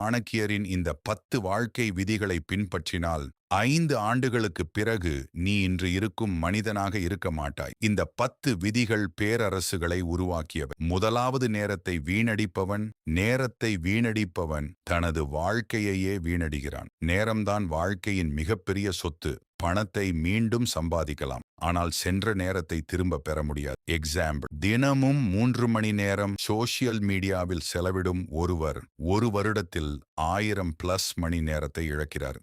சாணக்கியரின் இந்த 10 வாழ்க்கை விதிகளை பின்பற்றினால் 5 ஆண்டுகளுக்குப் பிறகு நீ இன்று இருக்கும் மனிதனாக இருக்க மாட்டாய். இந்த 10 விதிகள் பேரரசுகளை உருவாக்கியவை. முதலாவது, நேரத்தை வீணடிப்பவன் தனது வாழ்க்கையையே வீணடிக்கிறான். நேரம்தான் வாழ்க்கையின் மிகப்பெரிய சொத்து. பணத்தை மீண்டும் சம்பாதிக்கலாம், ஆனால் சென்ற நேரத்தை திரும்ப பெற முடியாது. எக்ஸாம்பிள், தினமும் 3 மணி நேரம் சோஷியல் மீடியாவில் செலவிடும் ஒருவர் ஒரு வருடத்தில் 1000+ மணி நேரத்தை இழக்கிறார்.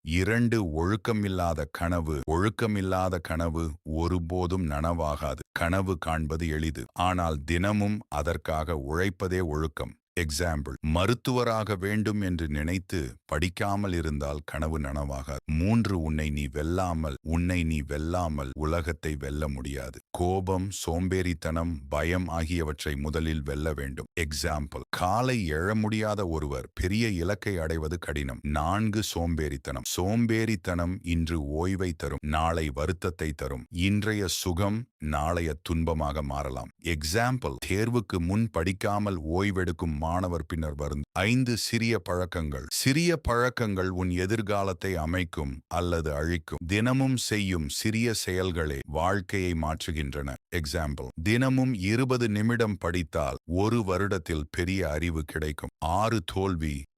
2, ஒழுக்கமில்லாத கனவு ஒருபோதும் நனவாகாது. கனவு காண்பது எளிது, ஆனால் தினமும் அதற்காக உழைப்பதே ஒழுக்கம். எக்ஸாம்பிள், மருத்துவராக வேண்டும் என்று நினைத்து படிக்காமல் இருந்தால் கனவு நனவாகாது. 3, உன்னை நீ வெல்லாமல் உலகத்தை வெல்ல முடியாது. கோபம், சோம்பேறித்தனம், பயம் ஆகியவற்றை முதலில் வெல்ல வேண்டும். எக்ஸாம்பிள், காலை எழ முடியாத ஒருவர் பெரிய இலக்கை அடைவது கடினம். 4, சோம்பேறித்தனம் இன்று ஓய்வை தரும், நாளை வருத்தத்தை தரும். இன்றைய சுகம் நாளைய துன்பமாக மாறலாம். எக்ஸாம்பிள், தேர்வுக்கு முன் படிக்காமல் ஓய்வெடுக்கும் மாணவர் பின்னர் வரும். 5, சிறிய பழக்கங்கள் உன் எதிர்காலத்தை அமைக்கும் அல்லது அழிக்கும். தினமும் செய்யும் சிறிய செயல்களே வாழ்க்கையை மாற்றுகின்றன. எக்ஸாம்பிள், தினமும் 20 நிமிடம் படித்தால் ஒரு வருடத்தில் பெரிய அறிவு கிடைக்கும். 6,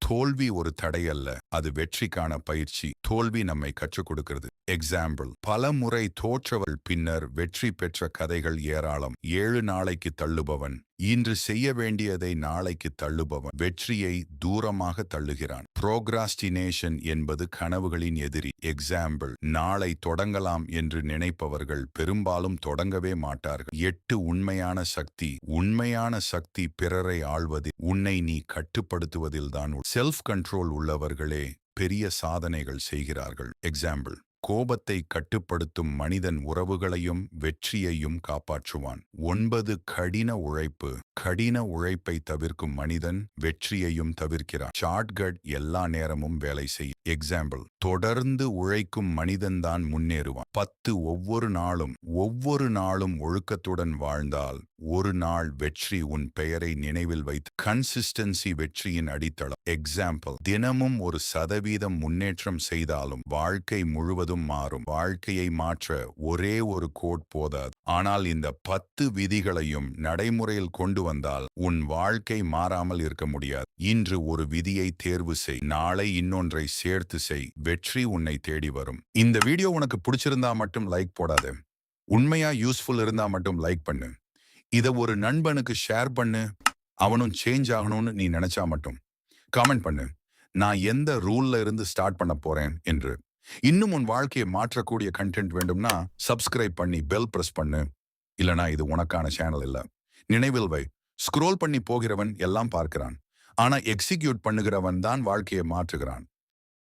தோல்வி ஒரு தடையல்ல, அது வெற்றிக்கான பயிற்சி. தோல்வி நம்மை கற்றுக் கொடுக்கிறது. எக்ஸாம்பிள், பல முறை தோற்றவள் பின்னர் வெற்றி பெற்ற கதைகள் ஏராளம். 7, நாளைக்கு தள்ளுபவன் இன்று செய்ய வேண்டியதை நாளைக்கு தள்ளுபவன் வெற்றியை தூரமாக தள்ளுகிறான். புரோக்ராஸ்டினேஷன் என்பது கனவுகளின் எதிரி. எக்ஸாம்பிள், நாளை தொடங்கலாம் என்று நினைப்பவர்கள் பெரும்பாலும் தொடங்கவே மாட்டார்கள். 8, உண்மையான சக்தி பிறரை ஆள்வது, உன்னை நீ கட்டுப்படுத்துவதில்தான். செல்ஃப் கண்ட்ரோல் உள்ளவர்களே பெரிய சாதனைகள் செய்கிறார்கள். எக்ஸாம்பிள், கோபத்தை கட்டுப்படுத்தும் மனிதன் உறவுகளையும் வெற்றியையும் காப்பாற்றுவான். 9, கடின உழைப்பை தவிர்க்கும் மனிதன் வெற்றியையும் தவிர்க்கிறான். ஷார்ட்கட் எல்லா நேரமும் வேலை செய்யும். எக்ஸாம்பிள், தொடர்ந்து உழைக்கும் மனிதன்தான் முன்னேறுவான். 10, ஒவ்வொரு நாளும் ஒழுக்கத்துடன் வாழ்ந்தால் ஒரு நாள் வெற்றி உன் பெயரை நினைவில் வைத்து. கன்சிஸ்டன்சி வெற்றியின் அடித்தளம். எக்ஸாம்பிள், தினமும் 1% முன்னேற்றம் செய்தாலும் வாழ்க்கை முழுவதும் மாறும். வாழ்க்கையை மாற்ற ஒரே ஒரு கோட் போதாது, ஆனால் இந்த 10 விதிகளையும் நடைமுறையில் கொண்டு வந்தால் உன் வாழ்க்கை மாறாமல் இருக்க முடியாது. இன்று ஒரு விதியை தேர்வு செய், நாளை இன்னொன்றை சேர்த்து செய். வெற்றி உன்னை தேடி வரும். இந்த வீடியோ உனக்கு பிடிச்சிருந்தா மட்டும் லைக் போடாது, உண்மையா யூஸ்ஃபுல் இருந்தா மட்டும் லைக் பண்ணு. இத ஒரு நண்பனுக்கு ஷேர் பண்ணு, அவனும் சேஞ்ச் ஆகணும்னு நீ நினைச்சா மட்டும் கமெண்ட் பண்ணு, நான் எந்த ரூல்ல இருந்து ஸ்டார்ட் பண்ண போறேன் என்று. இன்னும் உன் வாழ்க்கையை மாற்றக்கூடிய கண்டென்ட் வேண்டும்னா சப்ஸ்கிரைப் பண்ணி பெல் பிரஸ் பண்ணு. இல்லனா இது உனக்கான சேனல் இல்ல. நினைவில் வை, ஸ்க்ரோல் பண்ணி போகிறவன் எல்லாம் பார்க்கிறான், ஆனா எக்ஸிக்யூட் பண்ணுகிறவன் தான் வாழ்க்கையை மாற்றுகிறான்.